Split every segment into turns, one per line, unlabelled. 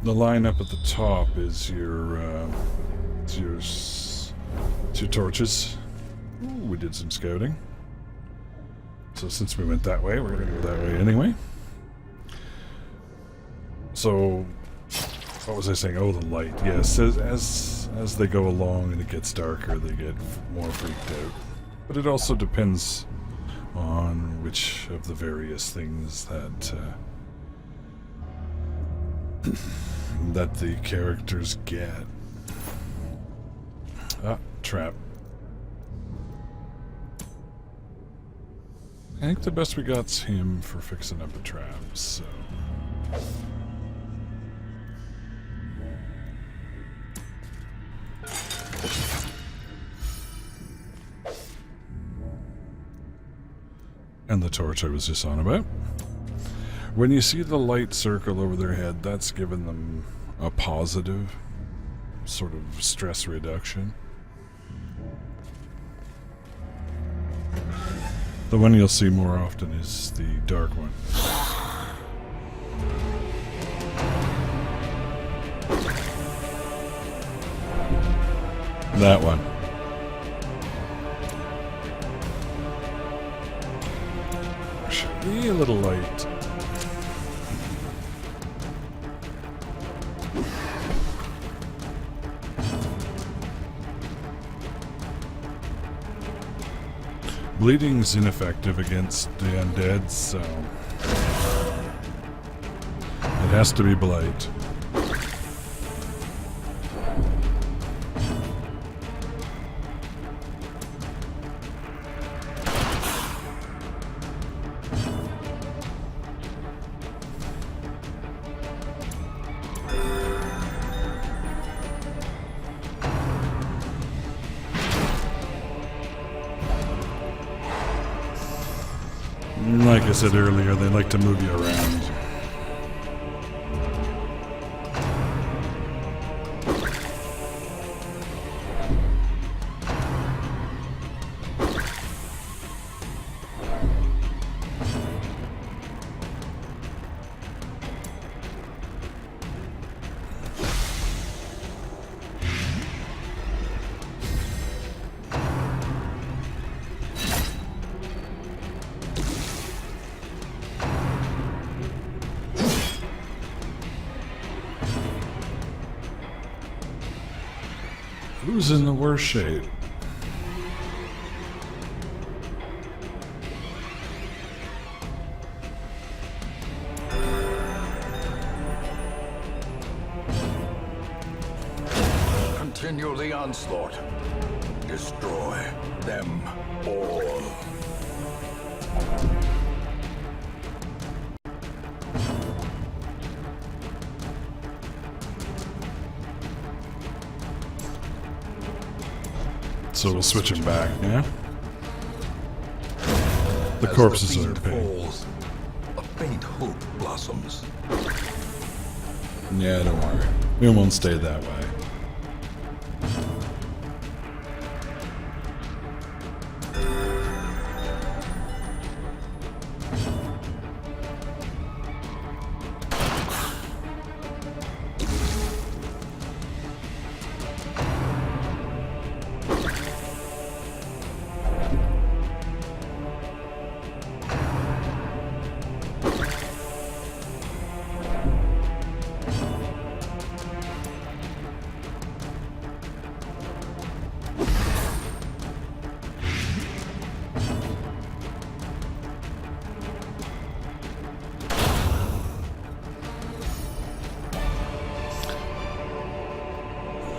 The line up at the top is your two torches. Ooh, we did some scouting. So since we went that way, we're going to go that way anyway. So, what was I saying? Oh, the light. Yes, as they go along and it gets darker, they get more freaked out. But it also depends on which of the various things that that the characters get. Ah, trap. I think the best we got's him for fixing up the traps, so... And the torch I was just on about. When you see the light circle over their head, that's giving them a positive sort of stress reduction. The one you'll see more often is the dark one. That one. Should be a little light. Bleeding's ineffective against the undead, so it has to be blight. Like I said earlier, they like to move you around. Who's in the worst shape?
Continue the onslaught. Destroy them all.
So we'll switch him back, yeah? The corpses are pain.
A faint hope blossoms.
Yeah, don't worry. We won't stay that way.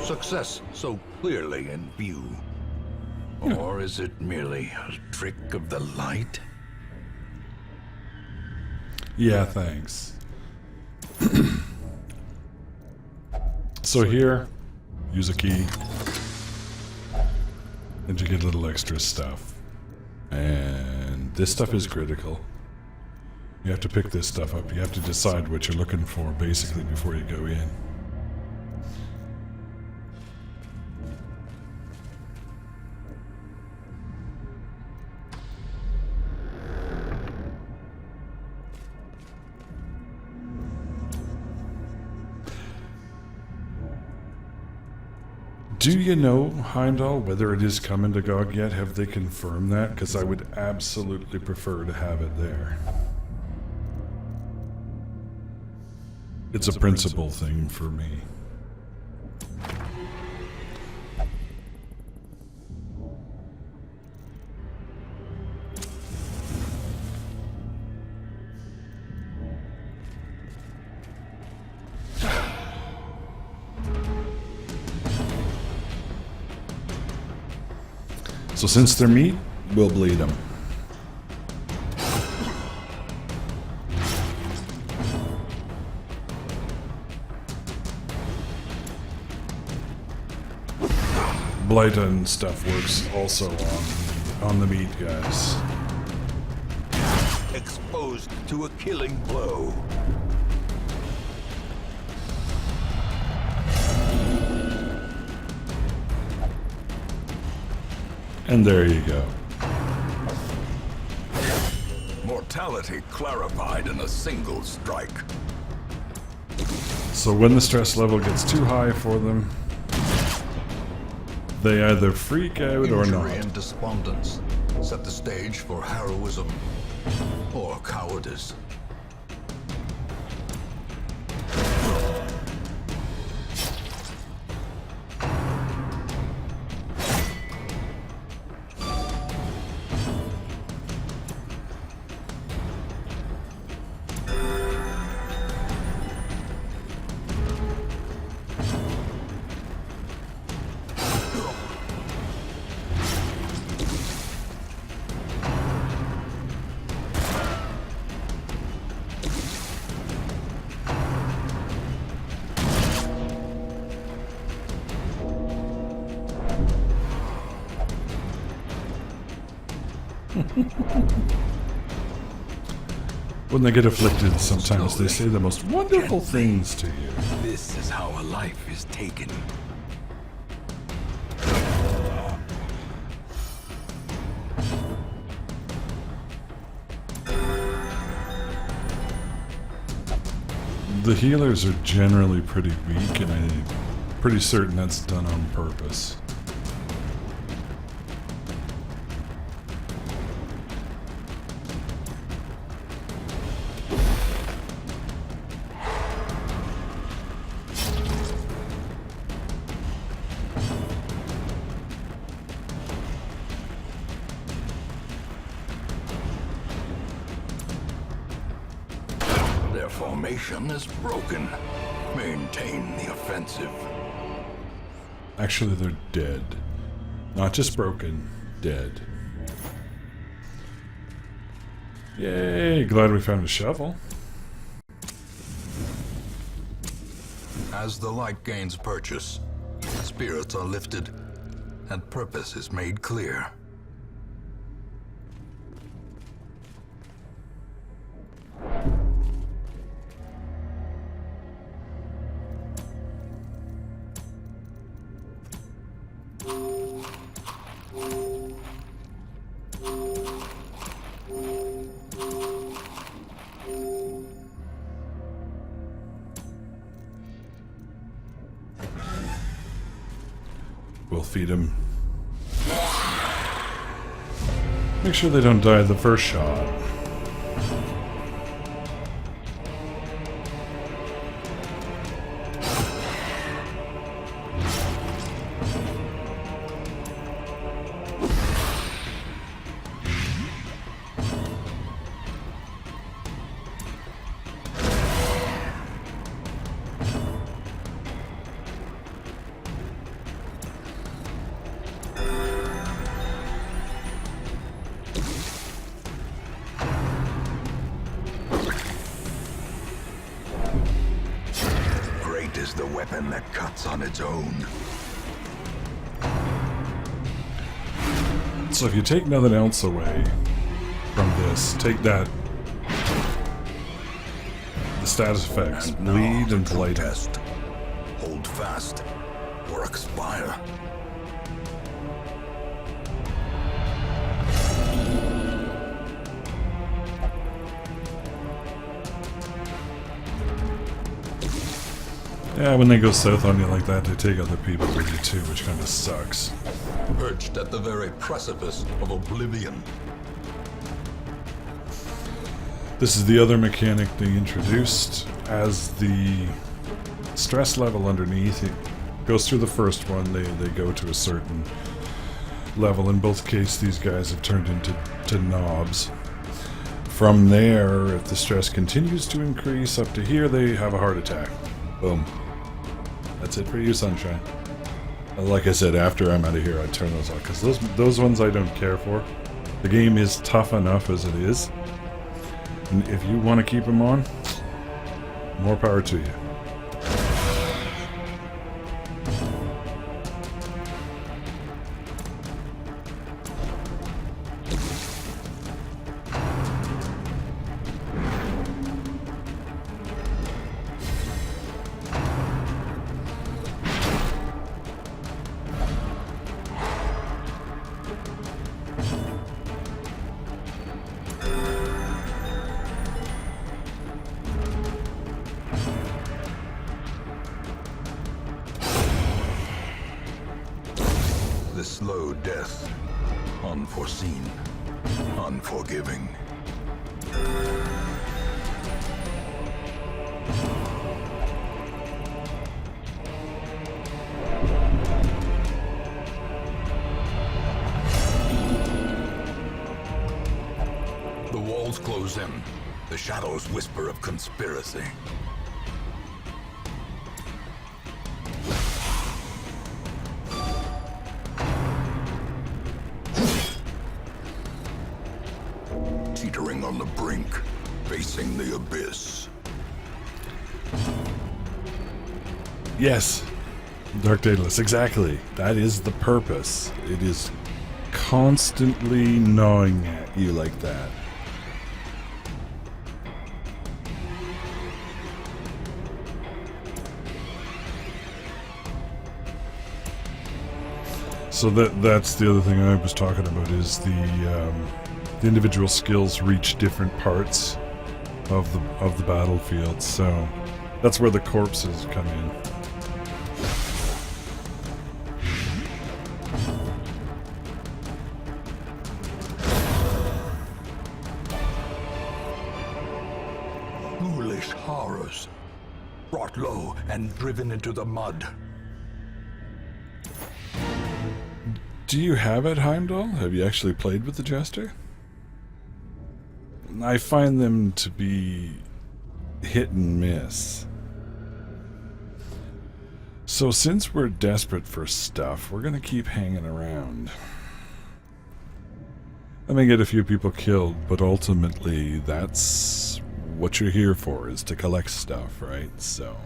Success so clearly in view. Or is it merely a trick of the light?
Yeah, thanks. So here, use a key, and you get a little extra stuff. And this stuff is critical. You have to pick this stuff up. You have to decide what you're looking for, basically, before you go in. Do you know, Heimdall, whether it is coming to GOG yet? Have they confirmed that? Because I would absolutely prefer to have it there. It's a principle thing for me. So since they're meat, we'll bleed them. Blight and stuff works also on the meat guys.
Exposed to a killing blow.
And there you go.
Mortality clarified in a single strike.
So when the stress level gets too high for them, they either freak out or not.
Injury and despondence set the stage for heroism or cowardice.
When they get afflicted, sometimes they say the most wonderful things to you.
This is how a life is taken.
The healers are generally pretty weak, and I'm pretty certain that's done on purpose.
Their formation is broken. Maintain the offensive.
Actually, they're dead. Not just broken, dead. Yay, glad we found a shovel.
As the light gains purchase, spirits are lifted, and purpose is made clear.
We'll feed them. Make sure they don't die the first shot.
Is the weapon that cuts on its own.
So if you take nothing else away from this, take that. The status effects,
And
bleed
now
and
the
blight.
test. Hold fast or expire.
Yeah, when they go south on you like that, they take other people with you too, which kind of sucks.
Perched at the very precipice of oblivion.
This is the other mechanic they introduced. As the stress level underneath it goes through the first one, they go to a certain level. In both cases, these guys have turned into knobs. From there, if the stress continues to increase up to here, they have a heart attack. Boom. That's it for you, sunshine. Like I said, after I'm out of here, I turn those off, because those ones I don't care for. The game is tough enough as it is. And if you want to keep them on, more power to you.
Slow death, unforeseen, unforgiving. The walls close in. The shadows whisper of conspiracy. Teetering on the brink, facing the abyss.
Yes, Dark Daedalus, exactly. That is the purpose. It is constantly gnawing at you like that. So that's the other thing I was talking about, is the individual skills reach different parts of the battlefield. So that's where the corpses come in.
Foolish horrors, brought low and driven into the mud.
Do you have it, Heimdall? Have you actually played with the Jester? I find them to be hit and miss. So since we're desperate for stuff, we're gonna keep hanging around. I may get a few people killed, but ultimately that's what you're here for, is to collect stuff, right? So...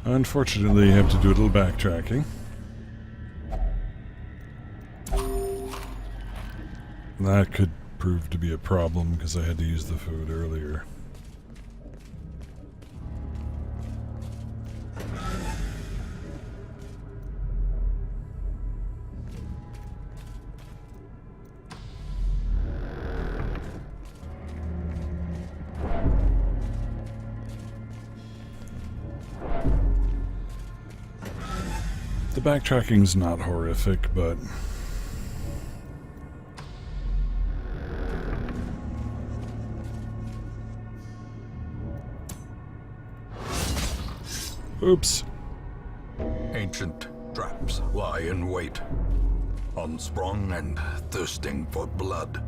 Unfortunately, you have to do a little backtracking. That could prove to be a problem because I had to use the food earlier. The backtracking's not horrific, but... Oops.
Ancient traps lie in wait, unsprung and thirsting for blood.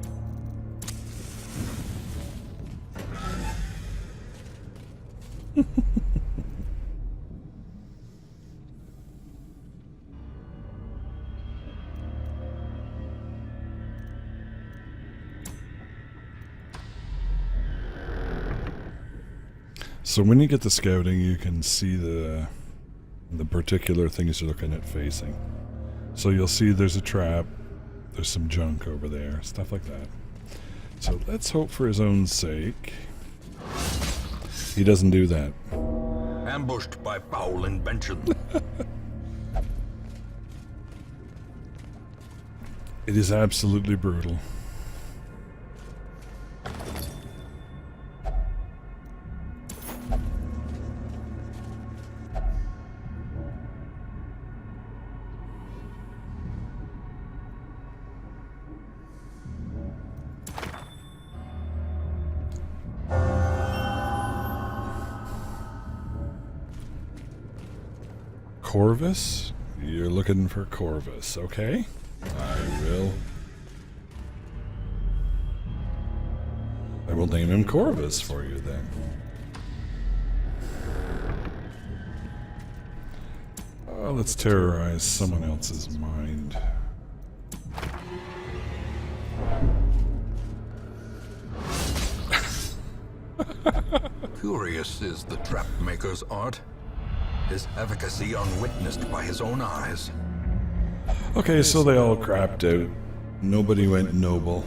So when you get the scouting, you can see the particular things you're looking at facing. So you'll see there's a trap, there's some junk over there, stuff like that. So let's hope for his own sake he doesn't do that.
Ambushed by foul invention.
It is absolutely brutal. Corvus? You're looking for Corvus, okay? I will name him Corvus for you then. Let's terrorize someone else's mind.
Curious is the trap maker's art. His efficacy unwitnessed by his own eyes.
Okay, so they all crapped out. Nobody went noble.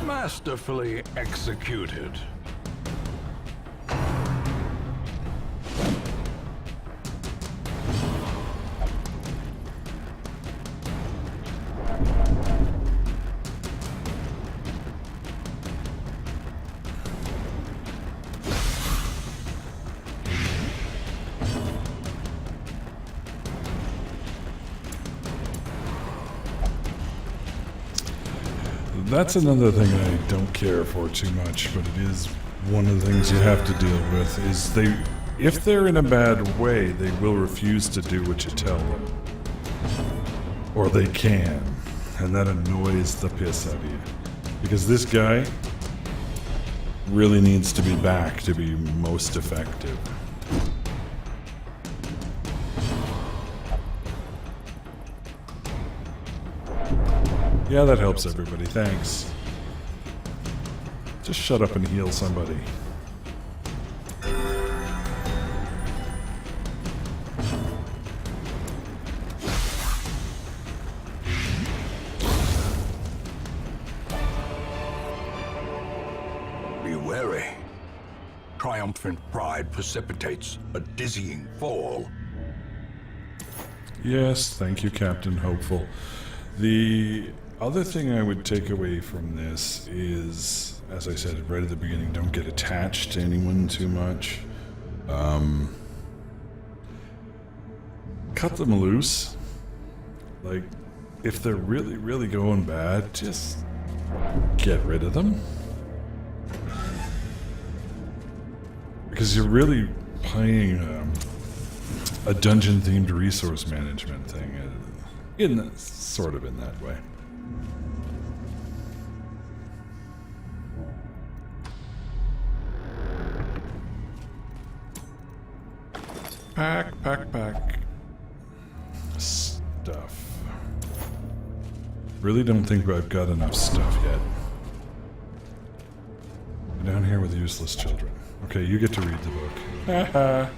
Masterfully executed.
That's another thing I don't care for too much, but it is one of the things you have to deal with, is if they're in a bad way, they will refuse to do what you tell them. Or they can, and that annoys the piss out of you. Because this guy really needs to be back to be most effective. Yeah, that helps everybody, thanks. Just shut up and heal somebody.
Be wary. Triumphant pride precipitates a dizzying fall.
Yes, thank you, Captain Hopeful. The other thing I would take away from this is, as I said right at the beginning, don't get attached to anyone too much. Cut them loose. Like, if they're really, really going bad, just get rid of them. Because you're really playing a dungeon-themed resource management thing, sort of in that way. Pack stuff. Really don't think I've got enough stuff yet. Down here with useless children. Okay, you get to read the book. Haha.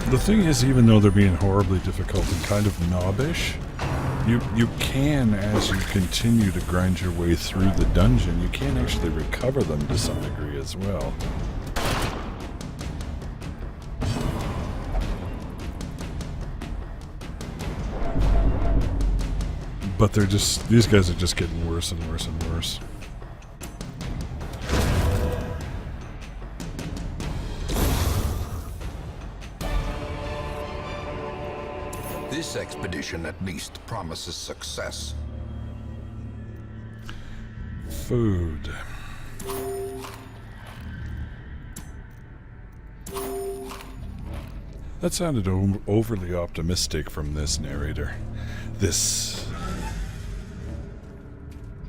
The thing is, even though they're being horribly difficult and kind of knobbish, you can, as you continue to grind your way through the dungeon, you can actually recover them to some degree as well. But they're just, these guys are just getting worse and worse and worse.
This expedition at least promises success.
Food. That sounded overly optimistic from this narrator. This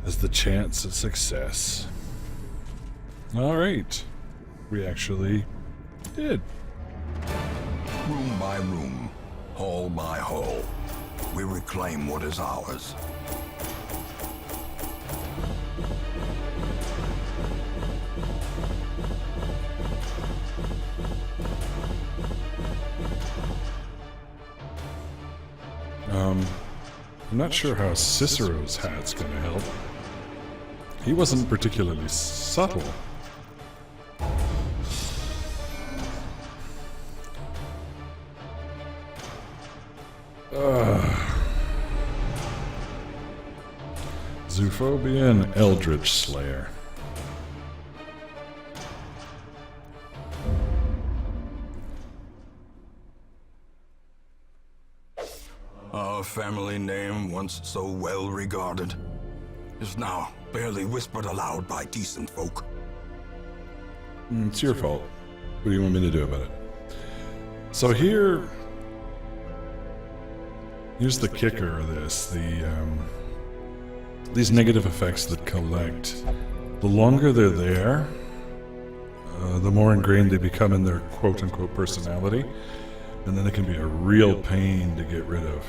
has the chance of success. Alright. We actually did.
Room by room, hall by hall, we reclaim what is ours.
I'm not sure how Cicero's hat's gonna help. He wasn't particularly subtle. Zoophobia and Eldritch Slayer.
Our family name, once so well regarded, is now barely whispered aloud by decent folk.
It's your fault. What do you want me to do about it? So here's the kicker of this. These negative effects that collect, the longer they're there, the more ingrained they become in their quote-unquote personality, and then it can be a real pain to get rid of.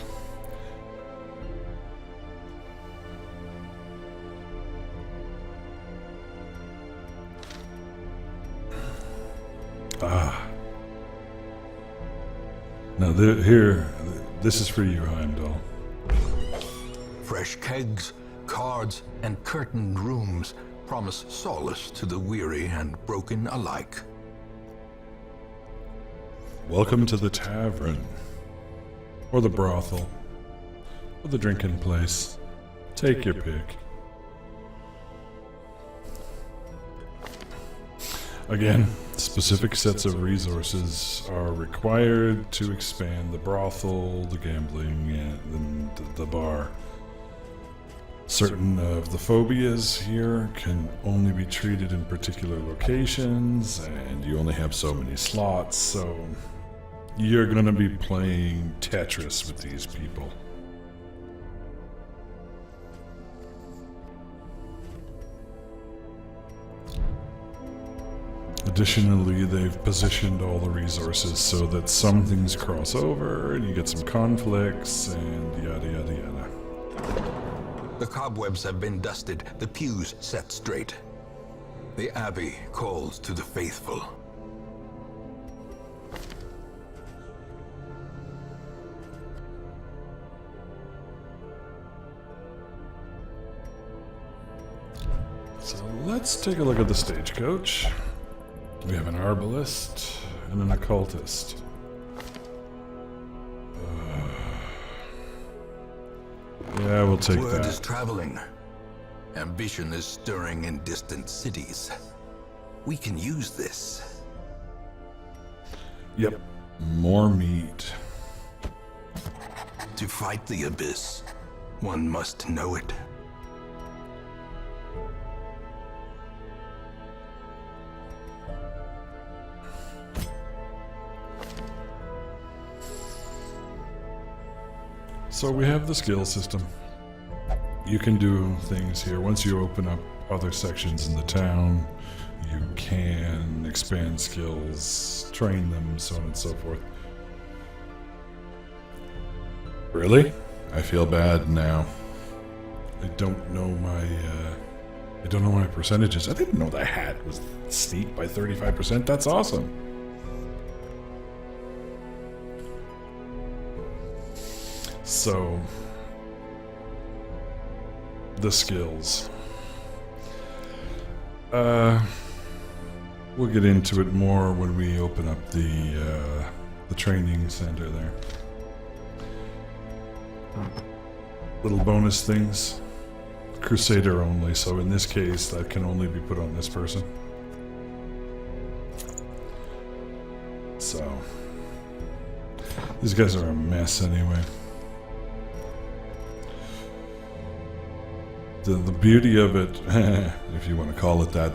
Now this is for you, Heimdall.
Fresh kegs, cards, and curtained rooms promise solace to the weary and broken alike.
Welcome to the tavern, or the brothel, or the drinking place. Take your pick. Again, specific sets of resources are required to expand the brothel, the gambling, and the bar. Certain of the phobias here can only be treated in particular locations, and you only have so many slots, so you're going to be playing Tetris with these people. Additionally, they've positioned all the resources so that some things cross over and you get some conflicts and yada yada yada.
The cobwebs have been dusted, the pews set straight. The Abbey calls to the faithful.
So let's take a look at the stagecoach. We have an arbalist and an occultist. Yeah, we'll take
Word
that.
is traveling. Ambition is stirring in distant cities. We can use this.
Yep. More meat.
To fight the abyss, one must know it.
So we have the skill system. You can do things here. Once you open up other sections in the town, you can expand skills, train them, so on and so forth. Really? I feel bad now. I don't know my percentages. I didn't know that hat was steep by 35%. That's awesome. So, the skills. We'll get into it more when we open up the training center there. little bonus things. Crusader only, so in this case that can only be put on this person. So these guys are a mess anyway. The beauty of it, if you want to call it that,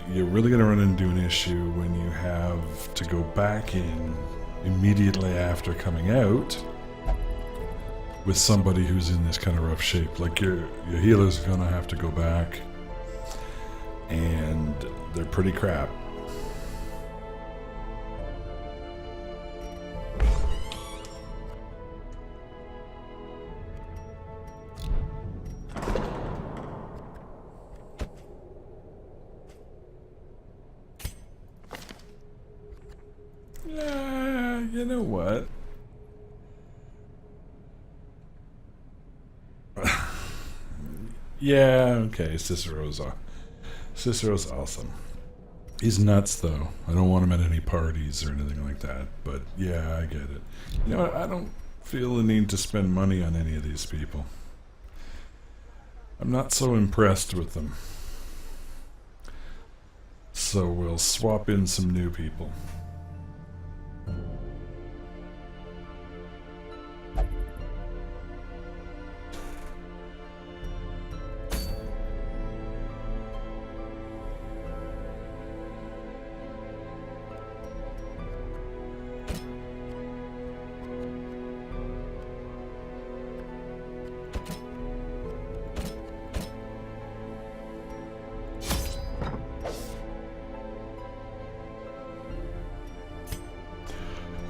you're really going to run into an issue when you have to go back in immediately after coming out with somebody who's in this kind of rough shape. Like your healers are going to have to go back, and they're pretty crap. You know what? Yeah, okay, Cicero's awesome. He's nuts, though. I don't want him at any parties or anything like that, but yeah, I get it. You know what? I don't feel the need to spend money on any of these people. I'm not so impressed with them. So we'll swap in some new people.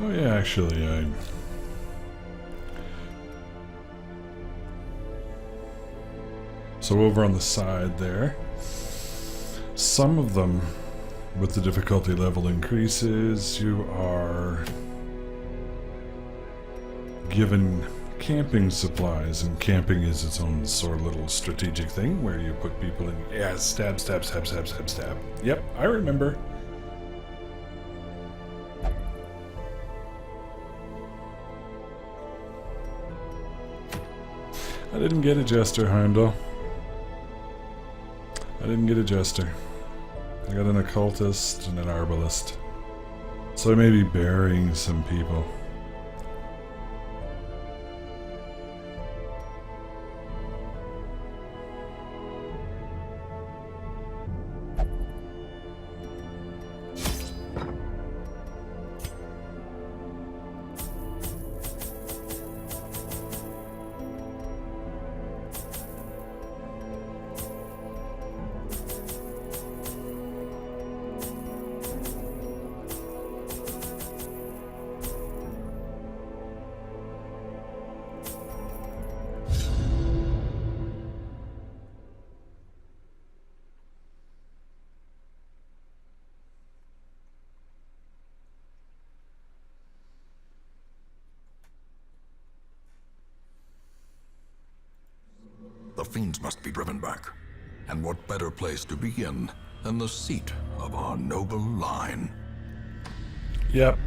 Oh yeah, actually, So over on the side there, some of them, with the difficulty level increases, you are given camping supplies, and camping is its own sort of little strategic thing where you put people in. Yeah, stab, stab, stab, stab, stab, stab. Yep, I remember. I didn't get a jester, Heimdall. I didn't get a jester. I got an occultist and an arbalist. So I may be burying some people.
The fiends must be driven back. And what better place to begin than the seat of our noble line?
Yep.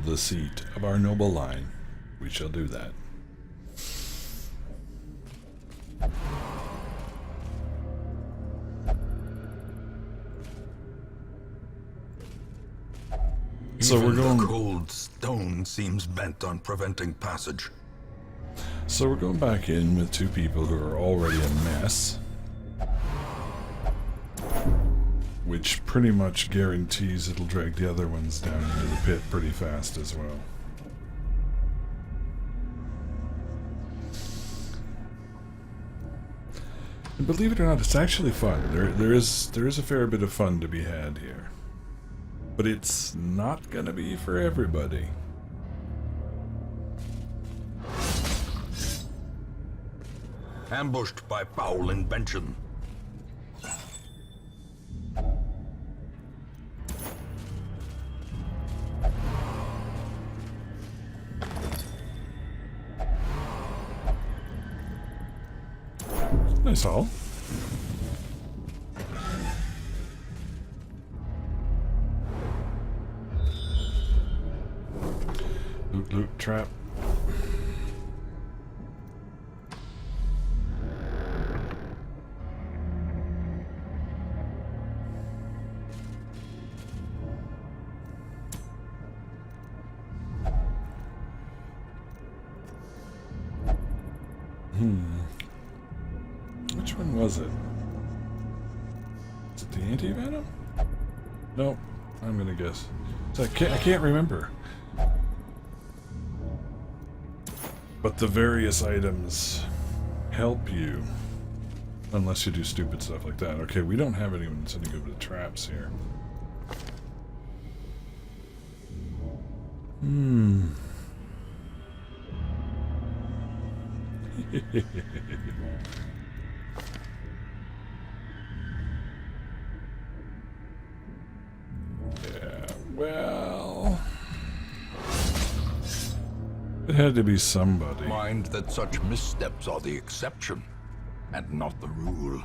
The seat of our noble line. We shall do that. So
Even
we're going.
the cold stone seems bent on preventing passage.
So we're going back in with two people who are already a mess, which pretty much guarantees it'll drag the other ones down into the pit pretty fast as well. And believe it or not, it's actually fun. There is a fair bit of fun to be had here, but it's not gonna be for everybody.
Ambushed by foul invention.
Nice haul. Loot, loot, trap. Which one was it? Is it the anti-venom? No, I'm gonna guess. So I can't remember. But the various items help you. Unless you do stupid stuff like that. Okay, we don't have anyone sending over the traps here. Yeah, well... It had to be somebody.
Mind that such missteps are the exception, and not the rule.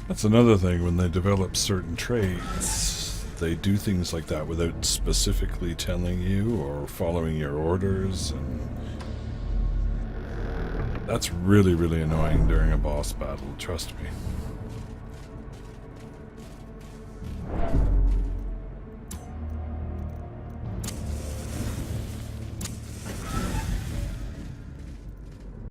That's another thing, when they develop certain traits, they do things like that without specifically telling you or following your orders, and that's really, really annoying during a boss battle, trust me.